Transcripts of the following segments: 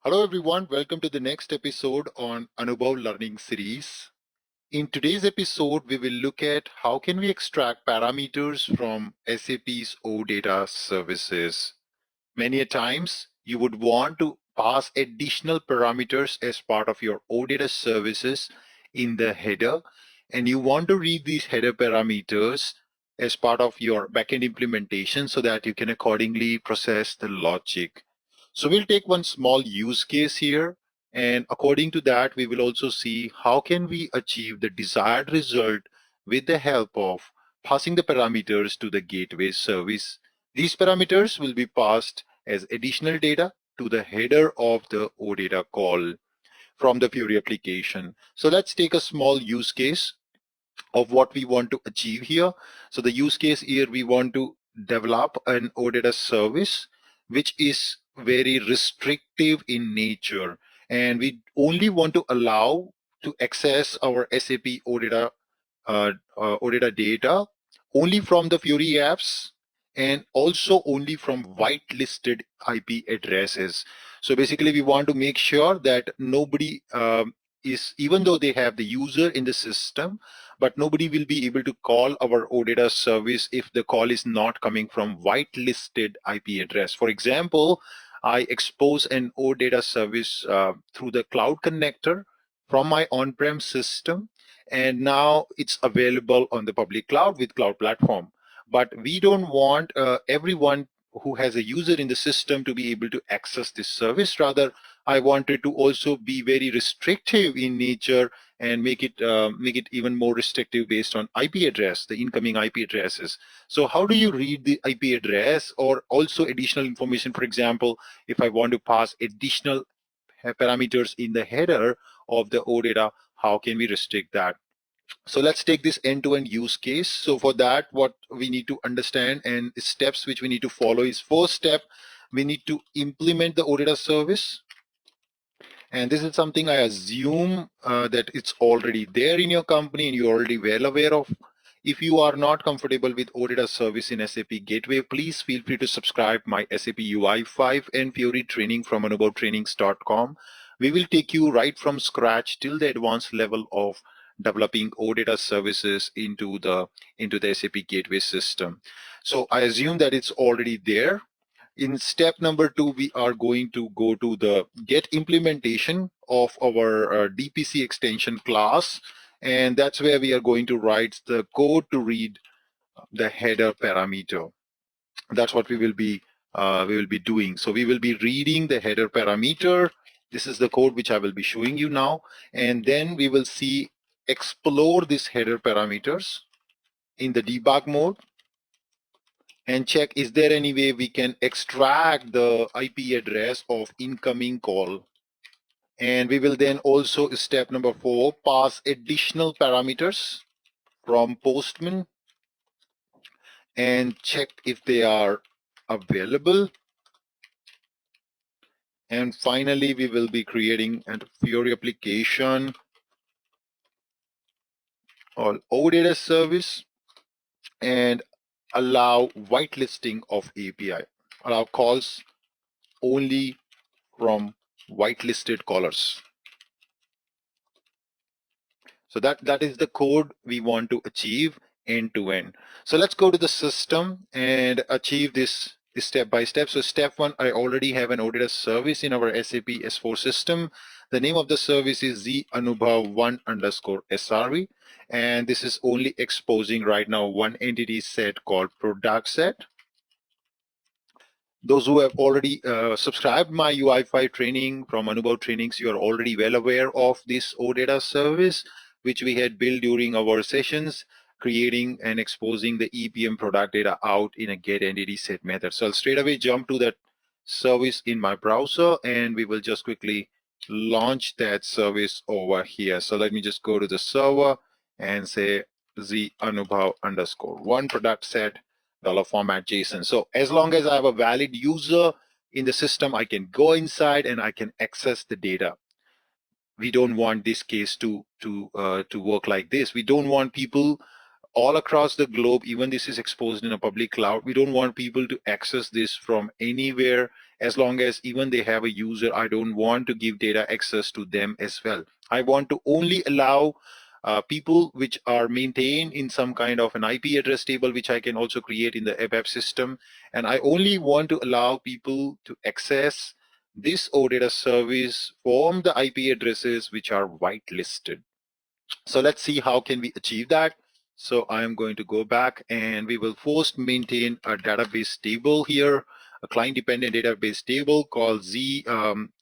Hello everyone, welcome to the next episode on Anubhav Learning Series. In today's episode, we will look at how can we extract parameters from SAP's OData services. Many a times, you would want to pass additional parameters as part of your OData services in the header, and you want to read these header parameters as part of your backend implementation so that you can accordingly process the logic. So we'll take one small use case here, and according to that, we will also see how can we achieve the desired result with the help of passing the parameters to the gateway service. These parameters will be passed as additional data to the header of the OData call from the Fury application. So let's take a small use case of what we want to achieve here. So the use case here, we want to develop an OData service which is very restrictive in nature, and we only want to allow to access our SAP OData data only from the Fury apps and also only from whitelisted IP addresses. So basically, we want to make sure that nobody is, even though they have the user in the system, but nobody will be able to call our OData service if the call is not coming from whitelisted IP address. For example, I expose an OData service through the cloud connector from my on-prem system, and now it's available on the public cloud with cloud platform. But we don't want everyone who has a user in the system to be able to access this service. Rather, I wanted to also be very restrictive in nature and make it even more restrictive based on IP address, the incoming IP addresses. So how do you read the IP address or also additional information? For example, if I want to pass additional parameters in the header of the OData, how can we restrict that? So let's take this end-to-end use case. So for that, what we need to understand and steps which we need to follow is, first step, we need to implement the OData service. And this is something I assume that it's already there in your company and you're already well aware of. If you are not comfortable with OData service in SAP Gateway, please feel free to subscribe my SAP UI5 and Fury training from anubhavtrainings.com. We will take you right from scratch till the advanced level of developing OData services into the SAP Gateway system. So I assume that it's already there. In step number 2, we are going to go to the get implementation of our DPC extension class, and that's where we are going to write the code to read the header parameter. That's what we will be doing. So we will be reading the header parameter. This is the code which I will be showing you now, and then we will see explore these header parameters in the debug mode and check, is there any way we can extract the IP address of incoming call. And we will then also, step number 4, pass additional parameters from Postman and check if they are available. And finally, we will be creating a Fury application or OData service and allow whitelisting of API, allow calls only from whitelisted callers. So that is the code we want to achieve end to end. So let's go to the system and achieve this step by step. So step 1, I already have an OData service in our SAP S4 system. The name of the service is zanubhav1_sre, and this is only exposing right now one entity set called product set. Those who have already subscribed my UI5 training from Anubhav Trainings, you are already well aware of this OData service, which we had built during our sessions, creating and exposing the EPM product data out in a get entity set method. So I'll straight away jump to that service in my browser, and we will just quickly launch that service over here. So let me just go to the server and say the Anubhav_1 product set $format JSON. So as long as I have a valid user in the system, I can go inside and I can access the data. We don't want this case to work like this. We don't want people all across the globe, even this is exposed in a public cloud, we don't want people to access this from anywhere as long as even they have a user, I don't want to give data access to them as well. I want to only allow people which are maintained in some kind of an IP address table, which I can also create in the ABAP system. And I only want to allow people to access this OData service from the IP addresses which are whitelisted. So let's see how can we achieve that. So I'm going to go back, and we will first maintain a database table here, a client dependent database table called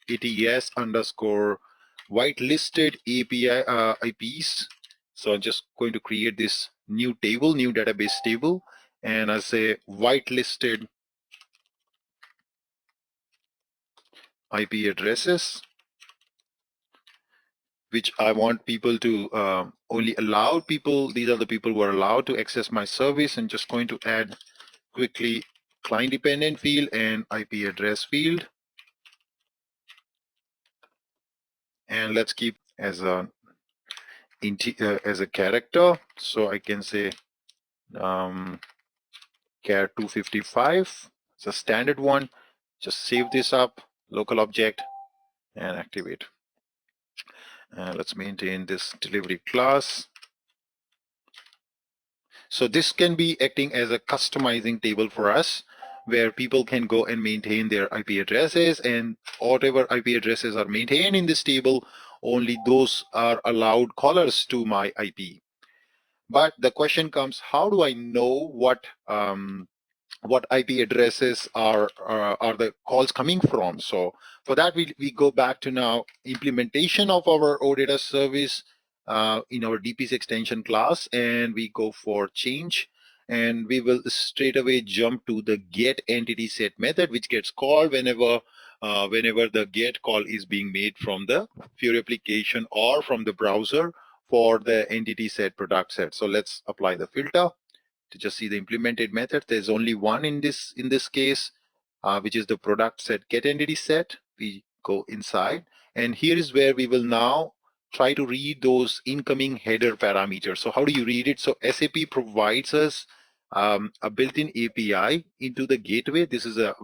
ATS underscore whitelisted API IPs. So I'm just going to create this new table, new database table, and I say whitelisted IP addresses, which I want people to only allow people. These are the people who are allowed to access my service, and just going to add quickly client dependent field and IP address field. And let's keep as a character. So I can say char 255. It's a standard one. Just save this up, local object, and activate. Let's maintain this delivery class. So this can be acting as a customizing table for us, where people can go and maintain their IP addresses, and whatever IP addresses are maintained in this table, only those are allowed callers to my IP. But the question comes, how do I know what IP addresses are the calls coming from? So for that, we go back to now implementation of our OData service in our DP's extension class, and we go for change, and we will straight away jump to the get entity set method, which gets called whenever the get call is being made from the Fiori application or from the browser for the entity set product set. So let's apply the filter to just see the implemented method. There's only one in this case, which is the product set get entity set. We go inside, and here is where we will now try to read those incoming header parameters. So how do you read it? So SAP provides us a built-in API into the gateway. This is a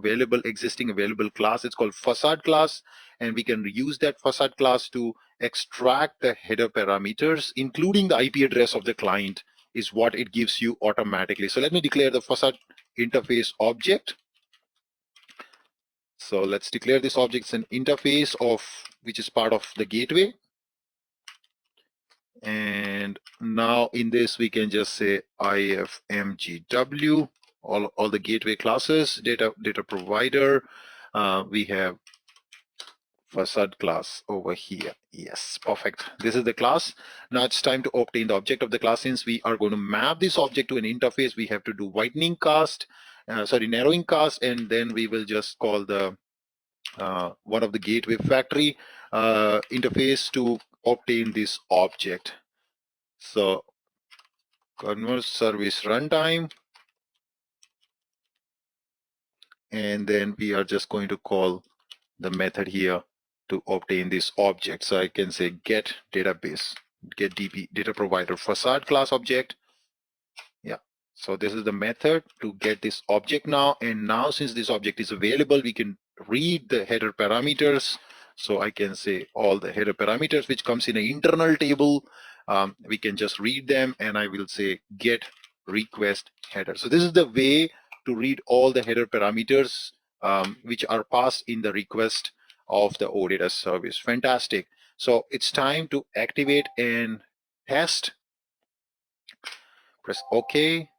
existing available class. It's called facade class, and we can use that facade class to extract the header parameters, including the IP address of the client, is what it gives you automatically. So let me declare the facade interface object. So let's declare this object as an interface which is part of the gateway. And now in this, we can just say ifmgw, all the gateway classes, data provider. We have facade class over here. Yes, perfect. This is the class. Now it's time to obtain the object of the class. Since we are going to map this object to an interface, we have to do narrowing cast, and then we will just call the one of the gateway factory interface to obtain this object. So convert service runtime, and then we are just going to call the method here to obtain this object. So I can say get database, get DP data provider facade class object. Yeah. So this is the method to get this object now. And now since this object is available, we can read the header parameters. So I can say all the header parameters which comes in an internal table. We can just read them, and I will say get request header. So this is the way to read all the header parameters which are passed in the request of the OData service. Fantastic. So it's time to activate and test. Press OK.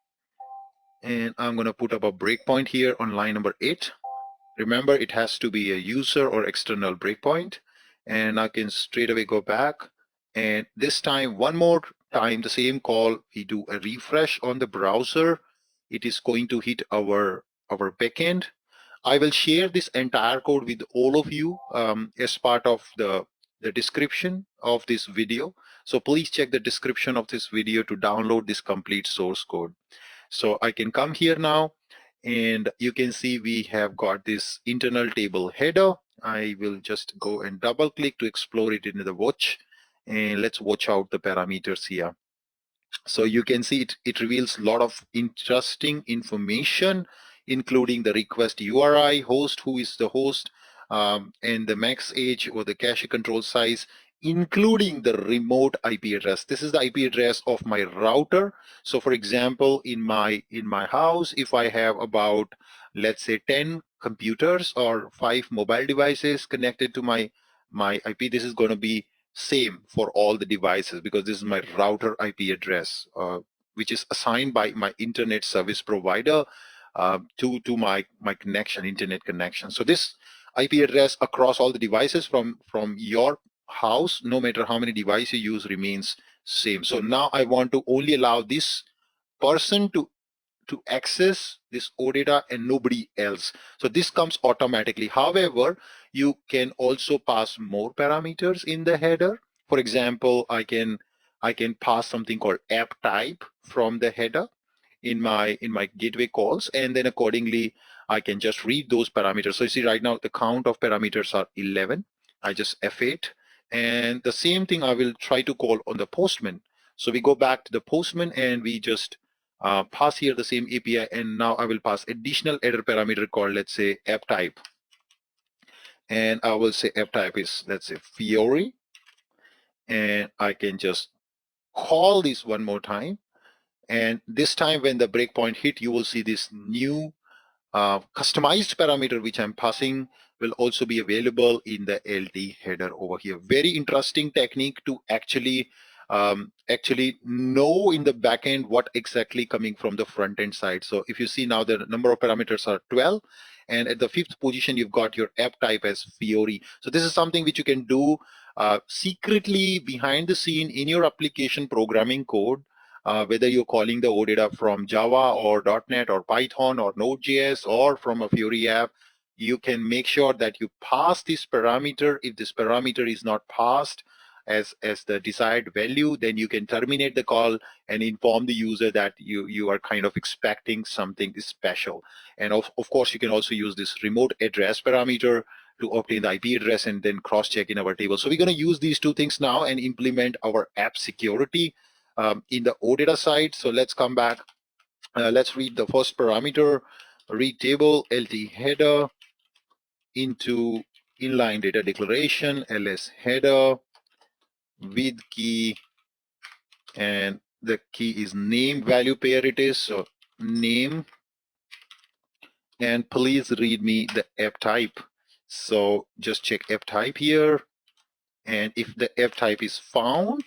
And I'm going to put up a breakpoint here on line number 8. Remember, it has to be a user or external breakpoint. And I can straight away go back. And this time, one more time, the same call, we do a refresh on the browser. It is going to hit our backend. I will share this entire code with all of you as part of the description of this video. So please check the description of this video to download this complete source code. So I can come here now, and you can see we have got this internal table header. I will just go and double click to explore it in the watch, and let's watch out the parameters here. So you can see it reveals a lot of interesting information including the request URI, host, who is the host, and the max age or the cache control size, including the remote IP address. This is the IP address of my router. So for example, in my house, if I have about, let's say, 10 computers or 5 mobile devices connected to my IP, this is going to be same for all the devices, because this is my router IP address, which is assigned by my internet service provider to my connection, internet connection. So this IP address across all the devices from your house, no matter how many devices you use, remains same. So now I want to only allow this person to access this OData and nobody else. So this comes automatically. However, you can also pass more parameters in the header. For example, I can pass something called app type from the header in my gateway calls, and then accordingly I can just read those parameters. So you see right now the count of parameters are 11. I just F8, and the same thing I will try to call on the postman. So we go back to the postman and we just pass here the same API, and now I will pass additional header parameter called, let's say, app type, and I will say app type is, let's say, Fiori, and I can just call this one more time. And this time when the breakpoint hit, you will see this new customized parameter which I'm passing will also be available in the LT header over here. Very interesting technique to actually know in the backend what exactly coming from the front end side. So if you see now, the number of parameters are 12, and at the 5th position you've got your app type as Fiori. So this is something which you can do secretly behind the scene in your application programming code. Whether you're calling the OData from Java or .NET or Python or Node.js or from a Fiori app, you can make sure that you pass this parameter. If this parameter is not passed as the desired value, then you can terminate the call and inform the user that you are kind of expecting something special. And of course, you can also use this remote address parameter to obtain the IP address and then cross-check in our table. So we're going to use these two things now and implement our app security in the OData side. So let's come back. Let's read the first parameter, read table, LT header into inline data declaration, ls header with key, and the key is name value pair it is. So name, and please read me the app type. So just check app type here. And if the app type is found,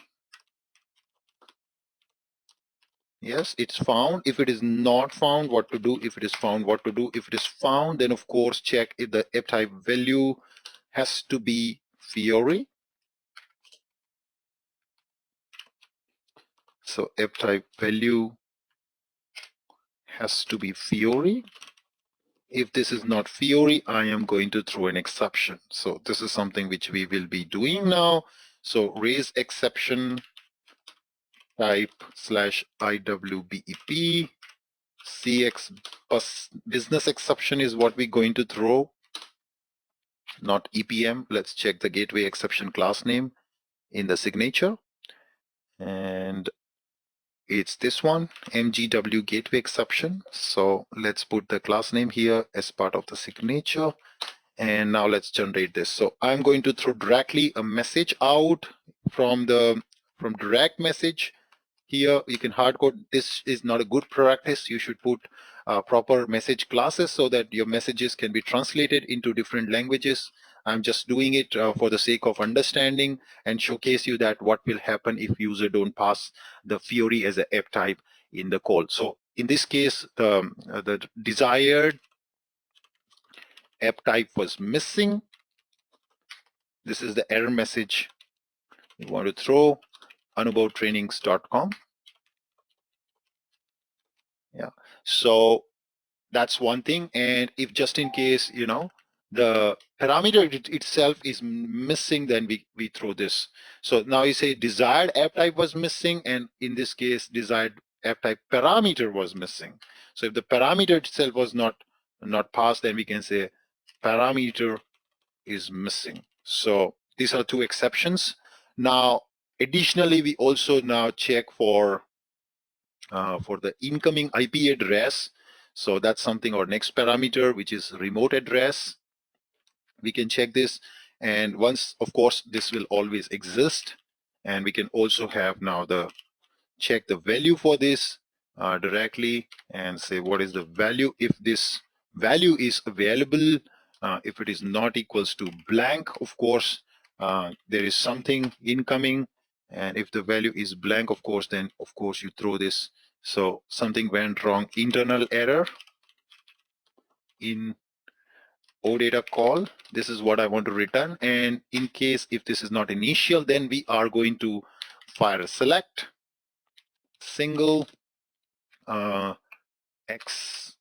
yes, it's found. If it is not found, what to do? If it is found, what to do? If it is found, then of course check if the app type value has to be Fiori. So app type value has to be Fiori. If this is not Fiori, I am going to throw an exception. So this is something which we will be doing now. So raise exception type /IWBEP. CX business exception is what we're going to throw, not EPM. Let's check the gateway exception class name in the signature. And it's this one, MGW gateway exception. So let's put the class name here as part of the signature. And now let's generate this. So I'm going to throw directly a message out from direct message. Here you can hard code. This is not a good practice. You should put proper message classes so that your messages can be translated into different languages. I'm just doing it for the sake of understanding and showcase you that what will happen if user don't pass the Fiori as a app type in the call. So in this case, the desired app type was missing. This is the error message we want to throw, anubhavtrainings.com. Yeah, so that's one thing. And if just in case, the parameter itself is missing, then we throw this. So now you say desired app type was missing, and in this case, desired app type parameter was missing. So if the parameter itself was not passed, then we can say parameter is missing. So these are two exceptions. Now, additionally, we also now check for the incoming IP address. So that's something, our next parameter, which is remote address. We can check this. And once, of course, this will always exist. And we can also have now the check the value for this directly and say what is the value if this value is available. If it is not equals to blank, of course, there is something incoming. And if the value is blank, of course, then of course you throw this. So something went wrong, internal error in OData call. This is what I want to return. And in case if this is not initial, then we are going to fire a select single X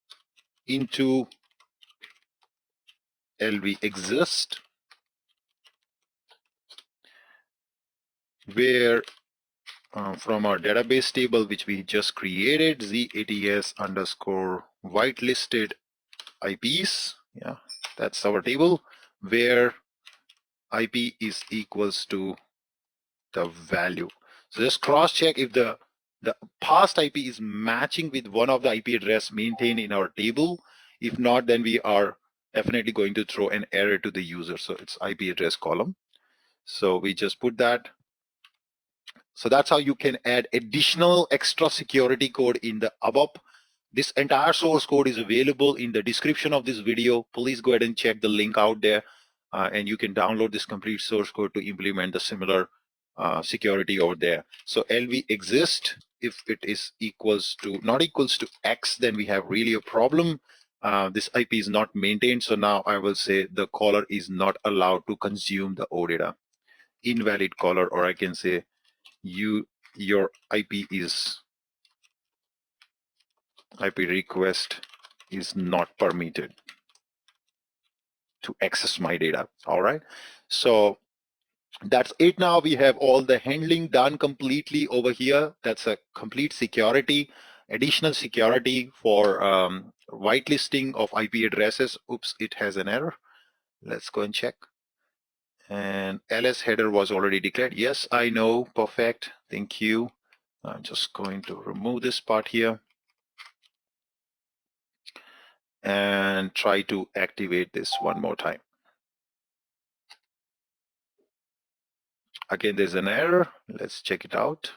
into LV exist, where from our database table which we just created, ZATS underscore whitelisted IPs. Yeah, that's our table where IP is equals to the value. So just cross check if the past IP is matching with one of the IP address maintained in our table. If not, then we are definitely going to throw an error to the user. So it's IP address column. So we just put that. So that's how you can add additional extra security code in the ABAP. This entire source code is available in the description of this video. Please go ahead and check the link out there, and you can download this complete source code to implement the similar security over there. So LV exist, if it is equals to not equals to X, then we have really a problem. This IP is not maintained. So now I will say the caller is not allowed to consume the OData. Invalid caller, or I can say your IP request is not permitted to access my data. All right. So that's it. Now we have all the handling done completely over here. That's a complete security, additional security for whitelisting of IP addresses. Oops, it has an error. Let's go and check. And ls header was already declared. Yes, I know. Perfect. Thank you. I'm just going to remove this part here and try to activate this one more time. Again, there's an error. Let's check it out.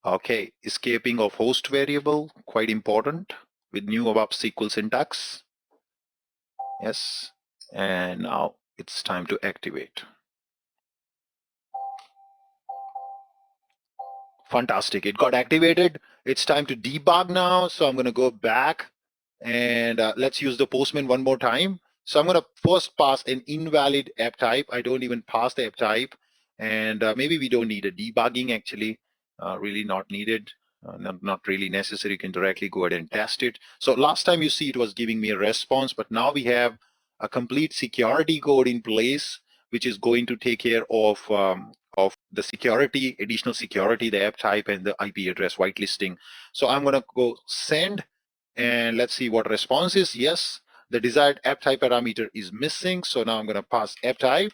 Okay, escaping of host variable, quite important with new ABAP SQL syntax. Yes, and now it's time to activate. Fantastic, it got activated. It's time to debug now. So I'm going to go back and let's use the Postman one more time. So I'm going to first pass an invalid app type. I don't even pass the app type. And maybe we don't need a debugging actually, really not needed. Not really necessary. You can directly go ahead and test it. So last time you see it was giving me a response, but now we have a complete security code in place, which is going to take care of the security, additional security, the app type, and the IP address whitelisting. So I'm going to go send, and let's see what response is. Yes, the desired app type parameter is missing. So now I'm going to pass app type,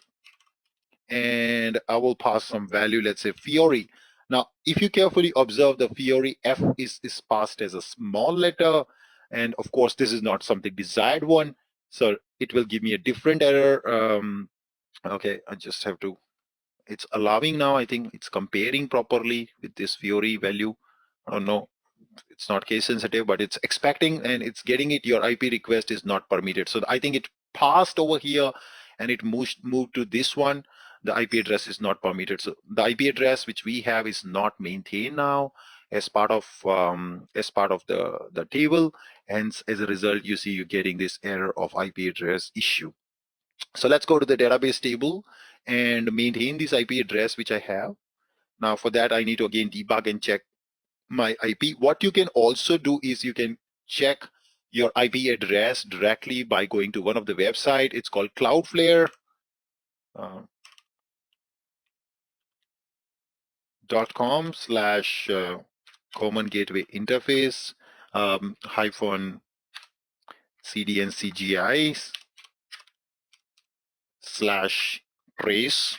and I will pass some value, let's say Fiori. Now, if you carefully observe, the Fiori F is passed as a small letter. And of course, this is not something desired one. So it will give me a different error. Okay, I just have to, it's allowing now. I think it's comparing properly with this Fiori value. I don't know. It's not case sensitive, but it's expecting and it's getting it. Your IP request is not permitted. So I think it passed over here and it moved to this one. The IP address is not permitted. So the IP address which we have is not maintained now as part of the table. Hence, as a result, you see you're getting this error of IP address issue. So let's go to the database table and maintain this IP address which I have. Now for that, I need to again debug and check my IP. What you can also do is you can check your IP address directly by going to one of the website. It's called Cloudflare. .com/common gateway interface hyphen CDN/CGI/trace.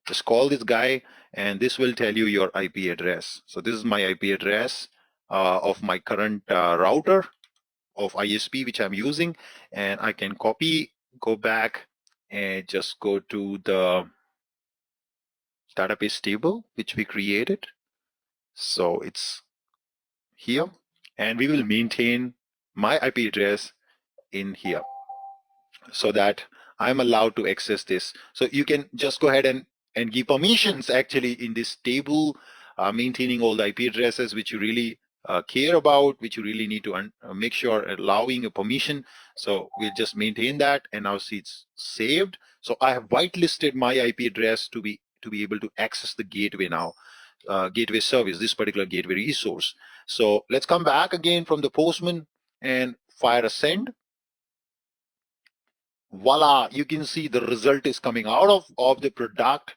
Just call this guy and this will tell you your IP address. So this is my IP address of my current router. of ISP which I'm using, and I can copy, go back, and just go to the database table which we created. So it's here, and we will maintain my IP address in here so that I'm allowed to access this. So you can just go ahead and give permissions actually in this table, maintaining all the IP addresses which you really care about, which you really need to make sure allowing a permission. So we'll just maintain that, and now see it's saved. So I have whitelisted my IP address to be able to access the gateway now, gateway service, this particular gateway resource. So let's come back again from the Postman and fire a send. Voila, you can see the result is coming out of the product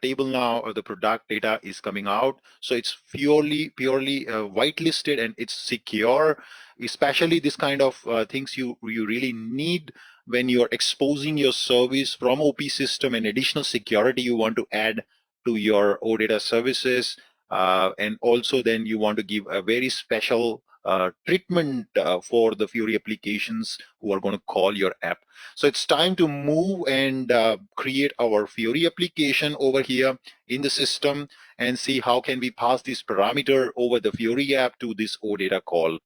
table now, or the product data is coming out. So it's purely whitelisted, and it's secure, especially this kind of things you really need when you're exposing your service from OP system, and additional security you want to add to your OData services. And also then you want to give a very special treatment for the Fiori applications who are going to call your app. So it's time to move and create our Fiori application over here in the system, and see how can we pass this parameter over the Fiori app to this OData call.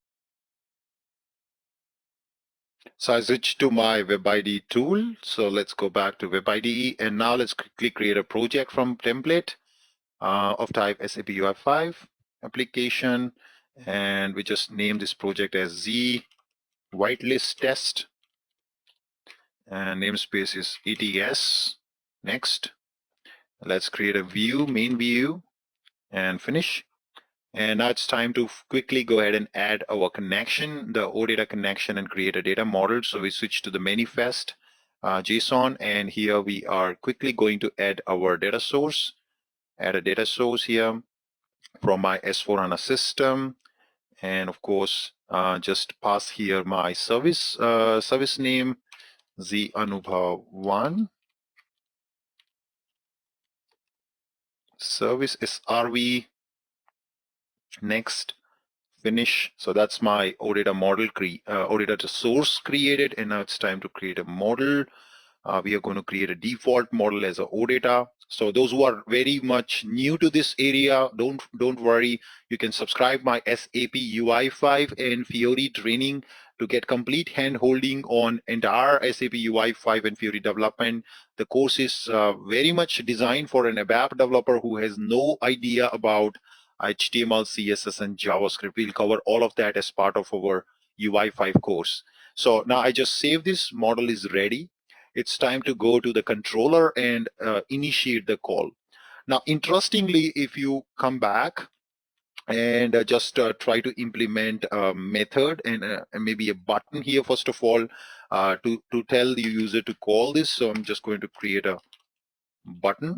So I switch to my WebID tool. So let's go back to WebIDE, and now let's quickly create a project from template of type SAP UI5 application, and we just name this project as Z whitelist test, and namespace is ETS. Next, let's create a view, main view, and finish. And now it's time to quickly go ahead and add our connection, the OData connection, and create a data model. So we switch to the manifest JSON, and here we are quickly going to add our data source. Add a data source here from my S4HANA system, and of course just pass here my service name, Z Anubhav 1, service is RV. Next, finish. So that's my OData model, OData source created, and now it's time to create a model. We are going to create a default model as a OData. So those who are very much new to this area, don't worry. You can subscribe my SAP UI5 and Fiori training to get complete hand-holding on entire SAP UI5 and Fiori development. The course is very much designed for an ABAP developer who has no idea about HTML, CSS, and JavaScript. We'll cover all of that as part of our UI5 course. So now I just save this, model is ready. It's time to go to the controller and initiate the call. Now, interestingly, if you come back and just try to implement a method and maybe a button here, first of all, to tell the user to call this. So I'm just going to create a button,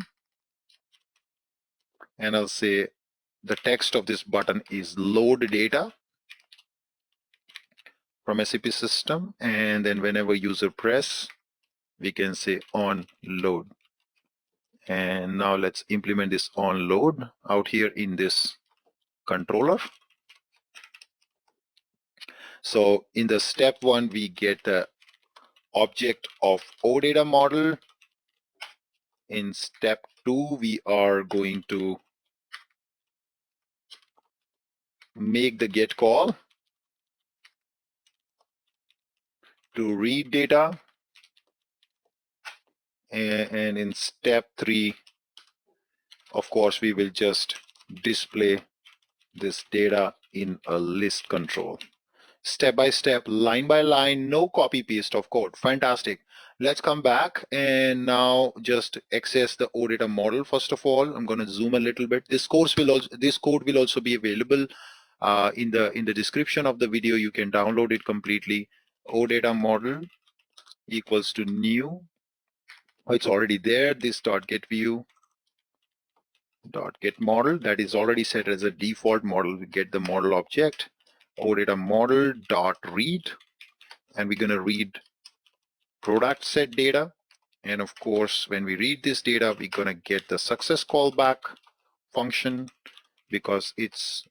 and I'll say the text of this button is load data from SAP system. And then whenever user press, we can say on load. And now let's implement this on load out here in this controller. So in the step one, we get the object of OData model. In step two, we are going to make the get call to read data. And in step three, of course, we will just display this data in a list control. Step by step, line by line, no copy paste of code. Fantastic. Let's come back and now just access the OData model. First of all, I'm going to zoom a little bit. This code will also be available in the description of the video. You can download it completely. OData model equals to new. Oh, it's already there. This dot get view dot get model, that is already set as a default model. We get the model object OData model dot read, and we're going to read product set data. And of course, when we read this data, we're going to get the success callback function, because it's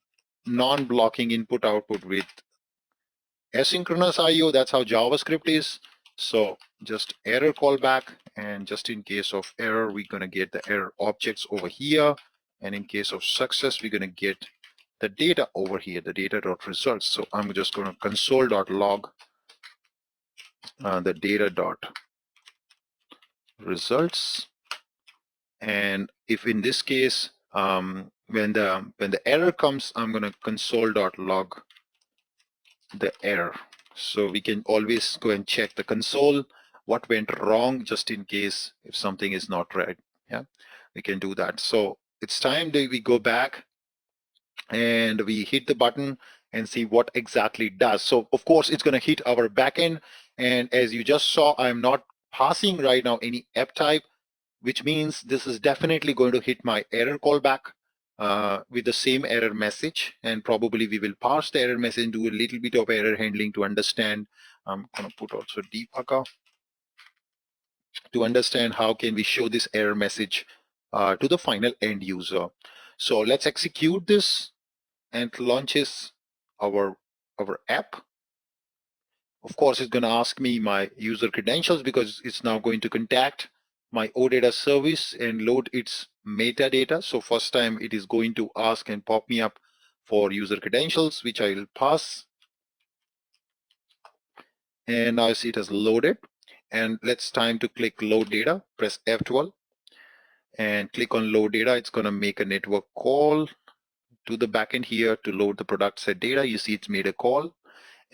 non-blocking input output with asynchronous IO, that's how JavaScript is. So just error callback, and just in case of error, we're going to get the error objects over here. And in case of success, we're going to get the data over here, the data.results. So I'm just going to console.log the data.results. And if in this case, when the error comes, I'm going to console.log the error. So we can always go and check the console, what went wrong, just in case if something is not right. Yeah, we can do that. So it's time that we go back and we hit the button and see what exactly it does. So of course it's going to hit our backend, and as you just saw, I'm not passing right now any app type, which means this is definitely going to hit my error callback with the same error message, and probably we will parse the error message and do a little bit of error handling to understand. I'm going to put also debugger to understand how can we show this error message to the final end user. So let's execute this, and it launches our app. Of course, it's going to ask me my user credentials because it's now going to contact my OData service and load its metadata. So first time it is going to ask and pop me up for user credentials, which I will pass. And now I see it has loaded. And let's time to click load data, press F12 and click on load data. It's going to make a network call to the backend here to load the product set data. You see it's made a call.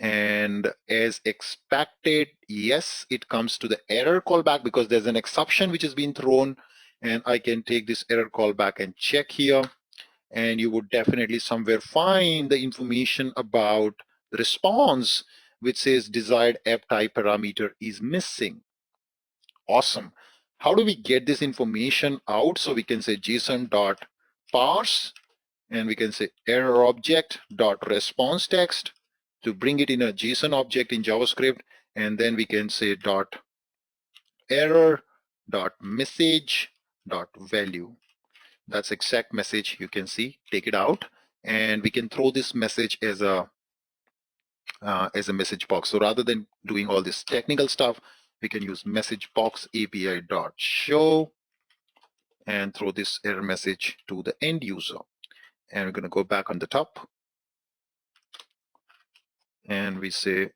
And as expected, yes, it comes to the error callback because there's an exception which has been thrown, and I can take this error callback and check here, and you would definitely somewhere find the information about the response which says desired app type parameter is missing. Awesome. How do we get this information out? So we can say json.parse, and we can say error object dot response text to bring it in a JSON object in JavaScript, and then we can say dot error dot message dot value. That's exact message. You can see, take it out, and we can throw this message as a message box. So rather than doing all this technical stuff, we can use message box API dot show and throw this error message to the end user. And we're going to go back on the top, and we say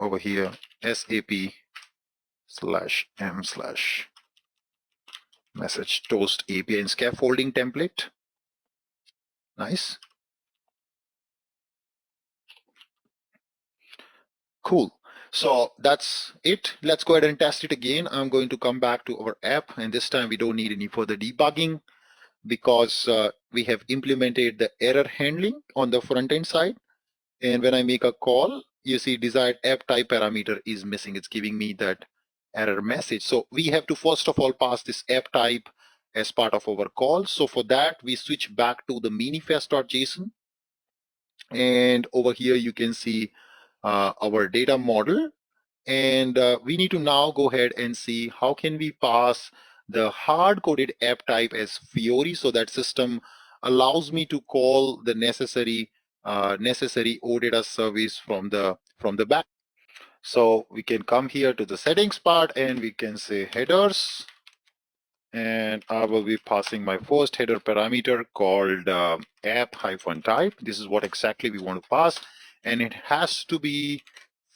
over here SAP/m/message toast API and scaffolding template. Nice. Cool. So that's it. Let's go ahead and test it again. I'm going to come back to our app, and this time we don't need any further debugging because we have implemented the error handling on the front end side. And when I make a call, you see desired app type parameter is missing. It's giving me that error message. So we have to first of all pass this app type as part of our call. So for that, we switch back to the manifest.json. And over here, you can see our data model. And we need to now go ahead and see how can we pass the hard-coded app type as Fiori so that system allows me to call the necessary OData service from the back. So we can come here to the settings part and we can say headers. And I will be passing my first header parameter called app-type. This is what exactly we want to pass. And it has to be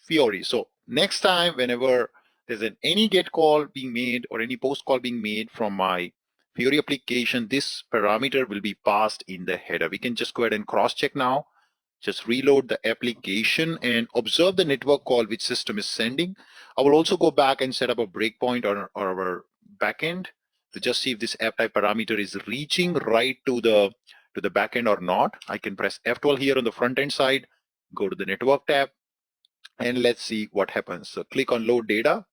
Fiori. So next time, whenever there's any get call being made or any post call being made from my Fiori application, this parameter will be passed in the header. We can just go ahead and cross-check now. Just reload the application and observe the network call which system is sending. I will also go back and set up a breakpoint on our backend to just see if this app type parameter is reaching right to the backend or not. I can press F12 here on the front end side, go to the network tab, and let's see what happens. So click on load data,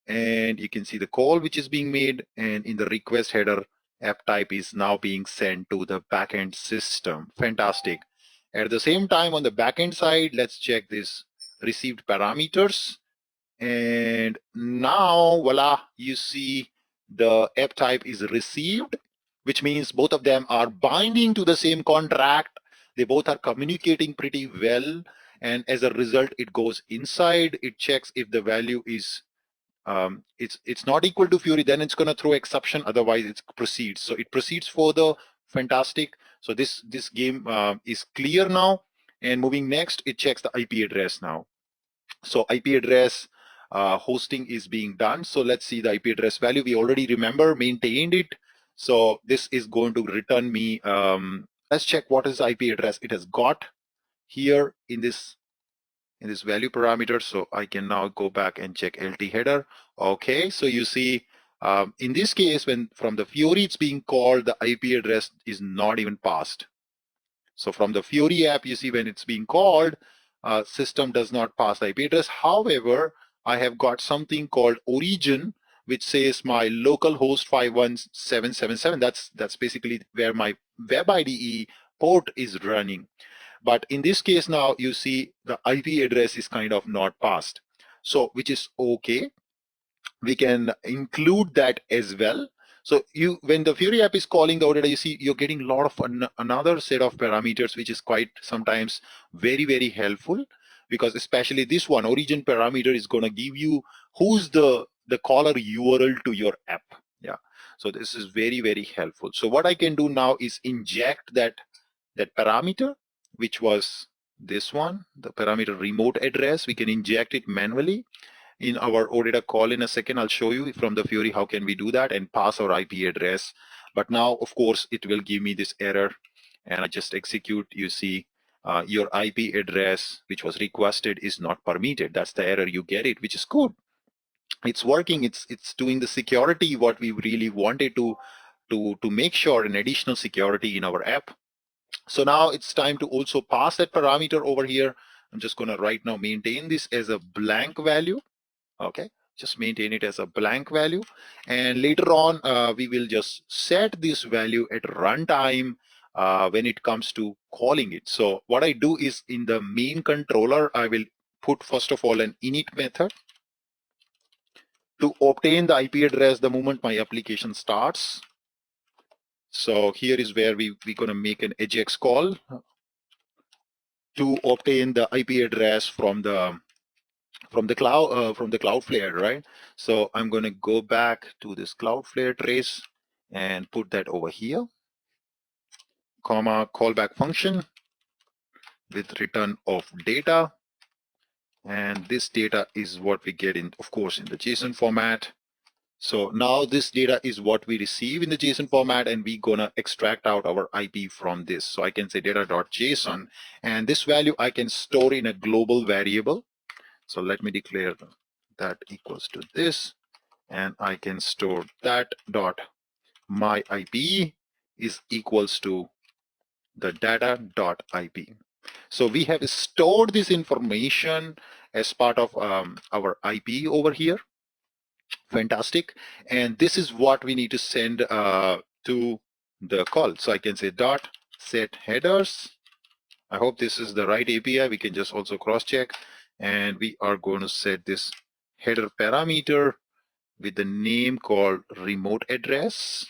and you can see the call which is being made, and in the request header, app type is now being sent to the backend system. Fantastic. At the same time, on the backend side, let's check this received parameters. And now, voila, you see the app type is received, which means both of them are binding to the same contract. They both are communicating pretty well. and as a result, it goes inside. It checks if the value is it's not equal to Fury, then it's going to throw exception. Otherwise, it proceeds. So it proceeds further. Fantastic. So this game is clear now. And moving next, it checks the IP address now. So IP address hosting is being done. So let's see the IP address value. We already remember maintained it. So this is going to return me. Let's check what is the IP address it has got here in this value parameter. So I can now go back and check LT header. Okay, so you see in this case, when from the Fury it's being called, the IP address is not even passed. So from the Fury app, you see when it's being called, system does not pass the IP address. However, I have got something called origin, which says my local host 51777. That's basically where my web IDE port is running. But in this case now, you see the IP address is kind of not passed. So which is okay. We can include that as well. So when the Fury app is calling the OData, you see you're getting a lot of another set of parameters, which is quite sometimes very, very helpful, because especially this one origin parameter is going to give you who's the caller URL to your app. Yeah. So this is very, very helpful. So what I can do now is inject that parameter, which was this one, the parameter remote address. We can inject it manually in our OData call in a second. I'll show you from the Fury how can we do that and pass our IP address. But now, of course, it will give me this error, and I just execute. You see, your IP address, which was requested, is not permitted. That's the error you get it, which is good. It's working. It's doing the security what we really wanted to make sure an additional security in our app. So now it's time to also pass that parameter over here. I'm just going to right now maintain this as a blank value. Okay, just maintain it as a blank value. And later on, we will just set this value at runtime when it comes to calling it. So what I do is in the main controller, I will put first of all an init method to obtain the IP address the moment my application starts. So here is where we're going to make an AJAX call to obtain the IP address from the Cloudflare, right? So I'm going to go back to this Cloudflare trace and put that over here, comma callback function with return of data, and this data is what we get in, of course, in the JSON format. So now this data is what we receive in the JSON format, and we're gonna extract out our IP from this. So I can say data.json, and this value I can store in a global variable. So let me declare that equals to this, and I can store that dot my IP is equals to the data dot IP. So we have stored this information as part of our IP over here. Fantastic. And this is what we need to send to the call. So I can say dot set headers. I hope this is the right API. We can just also cross check, and we are going to set this header parameter with the name called remote address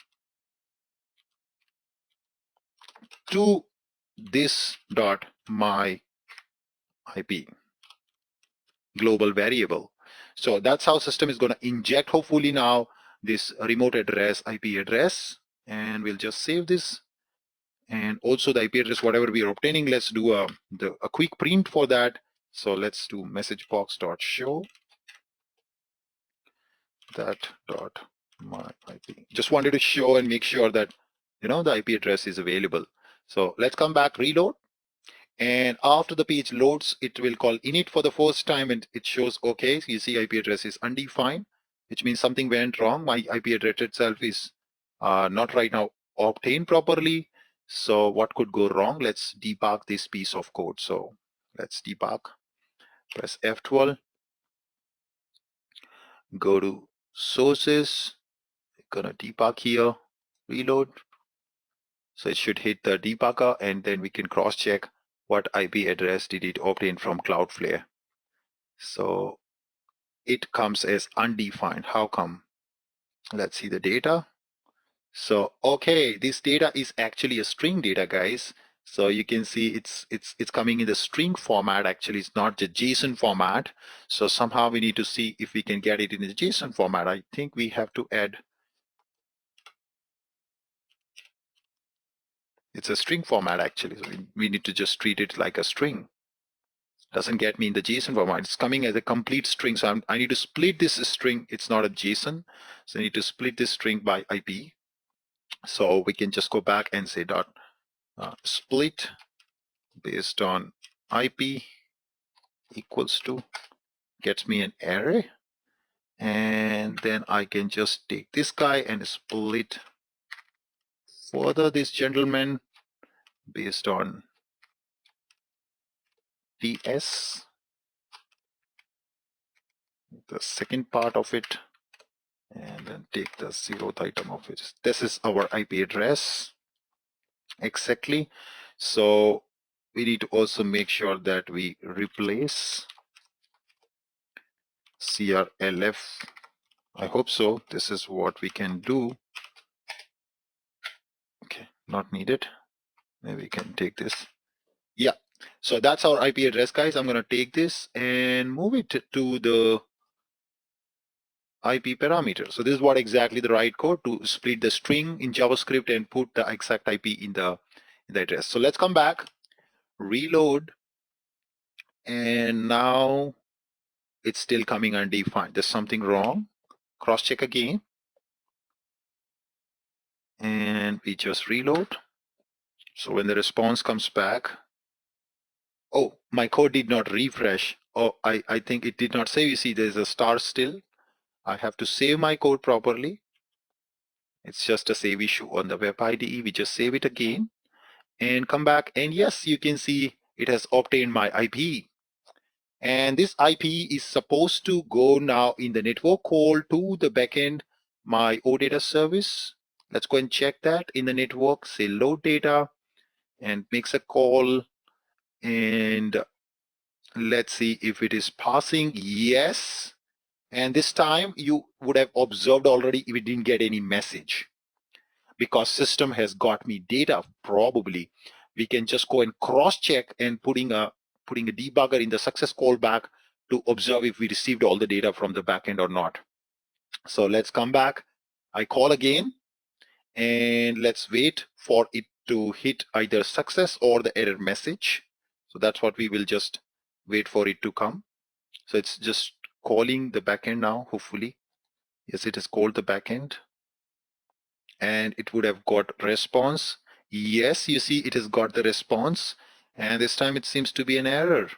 to this dot my IP global variable. So that's how system is going to inject hopefully now this remote address IP address, and we'll just save this. And also the IP address whatever we are obtaining, let's do a quick print for that. So let's do message box dot show that dot my IP. Just wanted to show and make sure that the IP address is available. So let's come back, reload. And after the page loads, it will call init for the first time, and it shows okay. So you see IP address is undefined, which means something went wrong. My IP address itself is not right now obtained properly. So what could go wrong? Let's debug this piece of code. So let's debug. Press F12. Go to sources. Gonna debug here. Reload. So it should hit the debugger, and then we can cross check what IP address did it obtain from Cloudflare. So it comes as undefined. How come? Let's see the data. So, okay, this data is actually a string data, guys. So you can see it's coming in the string format. Actually, it's not the JSON format. So somehow we need to see if we can get it in the JSON format. I think we have to add. It's a string format actually. So we need to just treat it like a string. Doesn't get me in the JSON format. It's coming as a complete string. So I need to split this string. It's not a JSON. So I need to split this string by IP. So we can just go back and say dot split based on IP equals to, gets me an array. And then I can just take this guy and split further this gentleman based on TS, the second part of it, and then take the 0th item of it. This is our IP address exactly. So we need to also make sure that we replace CRLF. I hope so. This is what we can do. Okay, not needed. Maybe we can take this. Yeah, so that's our IP address, guys. I'm going to take this and move it to the IP parameter. So this is what exactly the right code to split the string in JavaScript and put the exact IP in the address. So let's come back, reload, and now it's still coming undefined. There's something wrong. Cross check again, and we just reload. So when the response comes back, oh, my code did not refresh. Oh, I think it did not save. You see, there's a star still. I have to save my code properly. It's just a save issue on the web IDE. We just save it again and come back. And yes, you can see it has obtained my IP. And this IP is supposed to go now in the network call to the backend, my OData service. Let's go and check that in the network, say load data and makes a call. And let's see if it is passing. Yes. And this time you would have observed already if it didn't get any message because system has got me data. Probably we can just go and cross check and putting a debugger in the success callback to observe if we received all the data from the backend or not. So let's come back. I call again and let's wait for it to hit either success or the error message. So that's what we will just wait for it to come. So it's just calling the backend now, hopefully. Yes, it has called the backend and it would have got response. Yes, you see it has got the response and this time it seems to be an error.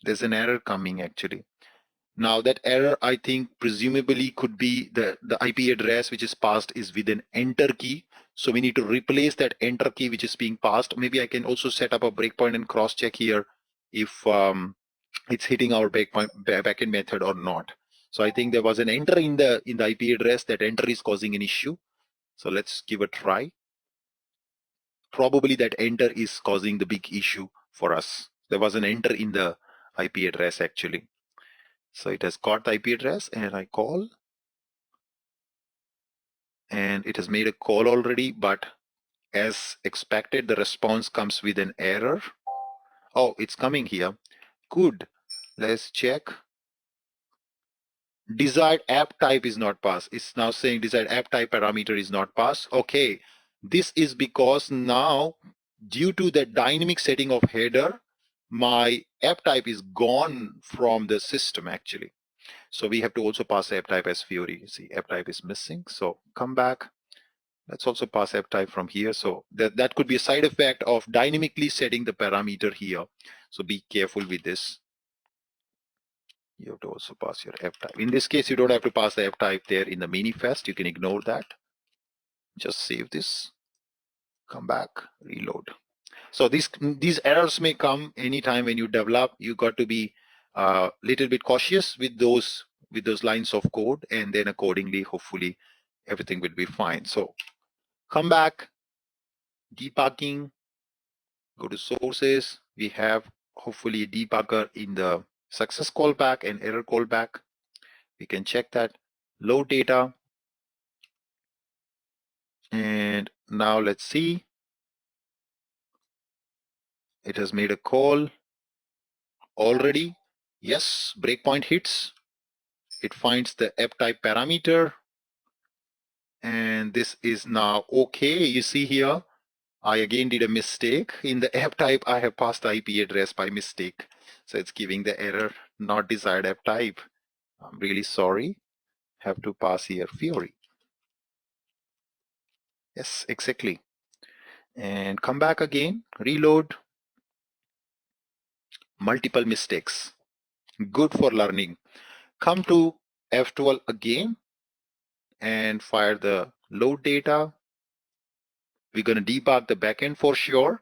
There's an error coming actually. Now that error, I think presumably could be the IP address which is passed is with an enter key. So we need to replace that enter key which is being passed. Maybe I can also set up a breakpoint and cross check here if it's hitting our backend method or not. So I think there was an enter in the IP address. That enter is causing an issue. So let's give a try. Probably that enter is causing the big issue for us. There was an enter in the IP address actually. So it has got the IP address and I call and it has made a call already, but as expected, the response comes with an error. Oh, it's coming here. Good. Let's check. Desired app type is not passed. It's now saying desired app type parameter is not passed. Okay. This is because now, due to the dynamic setting of header, my app type is gone from the system actually. So we have to also pass app type as Fiori. See, app type is missing. So come back. Let's also pass app type from here. So that could be a side effect of dynamically setting the parameter here. So be careful with this. You have to also pass your app type. In this case, you don't have to pass the app type there in the manifest. You can ignore that. Just save this, come back, reload. So these errors may come anytime when you develop. You got to be a little bit cautious with those lines of code, and then accordingly, hopefully, everything will be fine. So come back, debugging, go to sources. We have hopefully a debugger in the success callback and error callback. We can check that. Load data. And now let's see. It has made a call already. Yes, breakpoint hits. It finds the app type parameter, and this is now okay. You see here, I again did a mistake. In the app type, I have passed the IP address by mistake. So it's giving the error, not desired app type. I'm really sorry. Have to pass here Fiori. Yes, exactly. And come back again, reload, multiple mistakes. Good for learning. Come to F12 again and fire the load data. We're going to debug the backend for sure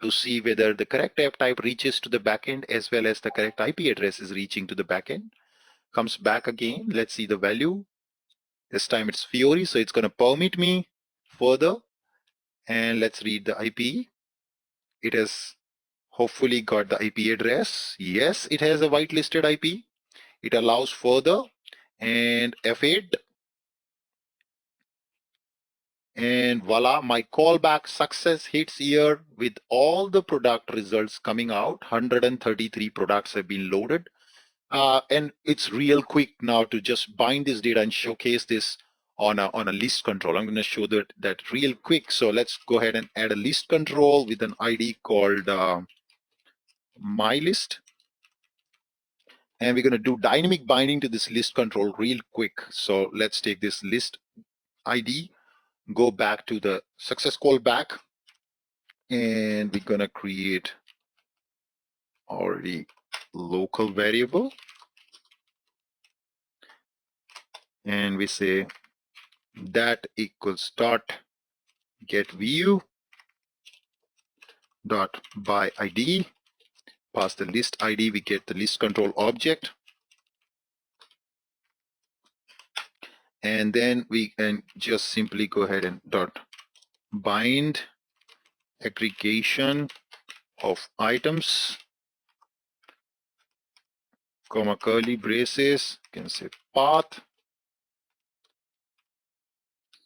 to see whether the correct app type reaches to the backend as well as the correct IP address is reaching to the backend. Comes back again. Let's see the value. This time it's Fiori, so it's going to permit me further. And let's read the IP. It has hopefully got the IP address. Yes, it has a whitelisted IP. It allows further and F8. And voila, my callback success hits here with all the product results coming out. 133 products have been loaded. And it's real quick now to just bind this data and showcase this on a list control. I'm going to show that real quick. So let's go ahead and add a list control with an ID called my list. And we're going to do dynamic binding to this list control real quick. So let's take this list ID, go back to the success callback, and we're going to create already local variable. And we say that equals dot get view dot by ID. Pass the list ID, we get the list control object. And then we can just simply go ahead and dot bind aggregation of items, comma curly braces, you can say path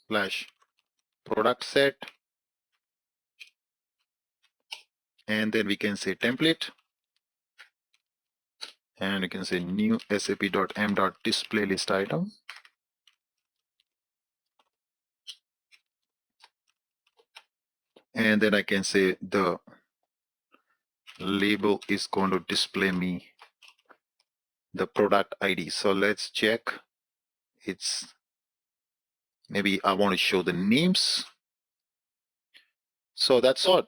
slash product set, and then we can say template, and we can say new sap.m.display list item. And then I can say the label is going to display me the product ID. So let's check. It's maybe I want to show the names. So that's all.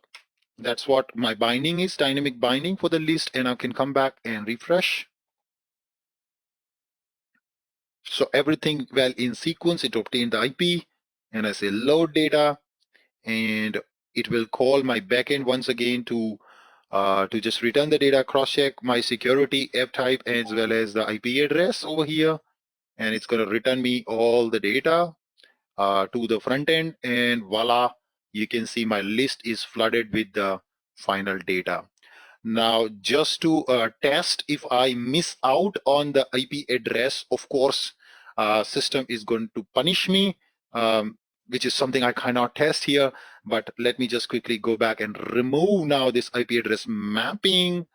That's what my binding is, dynamic binding for the list, and I can come back and refresh. So everything well in sequence, it obtained the IP, and I say load data, and it will call my backend once again to just return the data, cross-check my security app type as well as the IP address over here, and it's going to return me all the data to the front end, and voila, you can see my list is flooded with the final data. Now, just to test if I miss out on the IP address, of course, system is going to punish me, which is something I cannot test here. But let me just quickly go back and remove now this IP address mapping,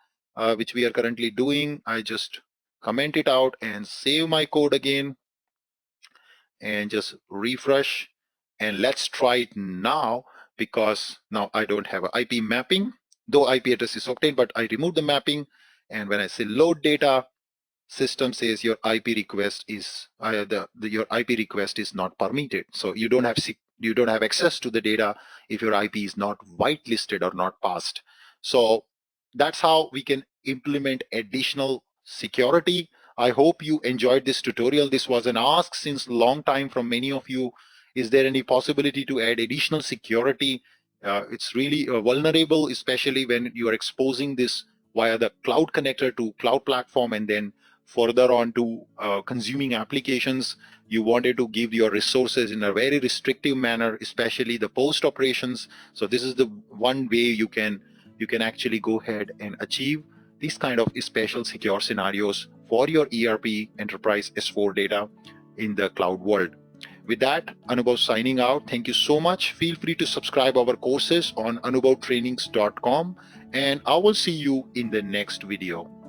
which we are currently doing. I just comment it out and save my code again and just refresh. And let's try it now, because now I don't have an IP mapping, though IP address is obtained, but I remove the mapping. And when I say load data, system says your IP request is your IP request is not permitted. So you don't have access to the data if your IP is not whitelisted or not passed. So that's how we can implement additional security. I hope you enjoyed this tutorial. This was an ask since long time from many of you. Is there any possibility to add additional security? It's really vulnerable, especially when you are exposing this via the cloud connector to cloud platform, and then further on to consuming applications. You wanted to give your resources in a very restrictive manner, especially the post operations. So this is the one way you can actually go ahead and achieve these kind of special secure scenarios for your ERP enterprise S4 data in the cloud world. With that, Anubhav signing out. Thank you so much. Feel free to subscribe our courses on anubhavtrainings.com, and I will see you in the next video.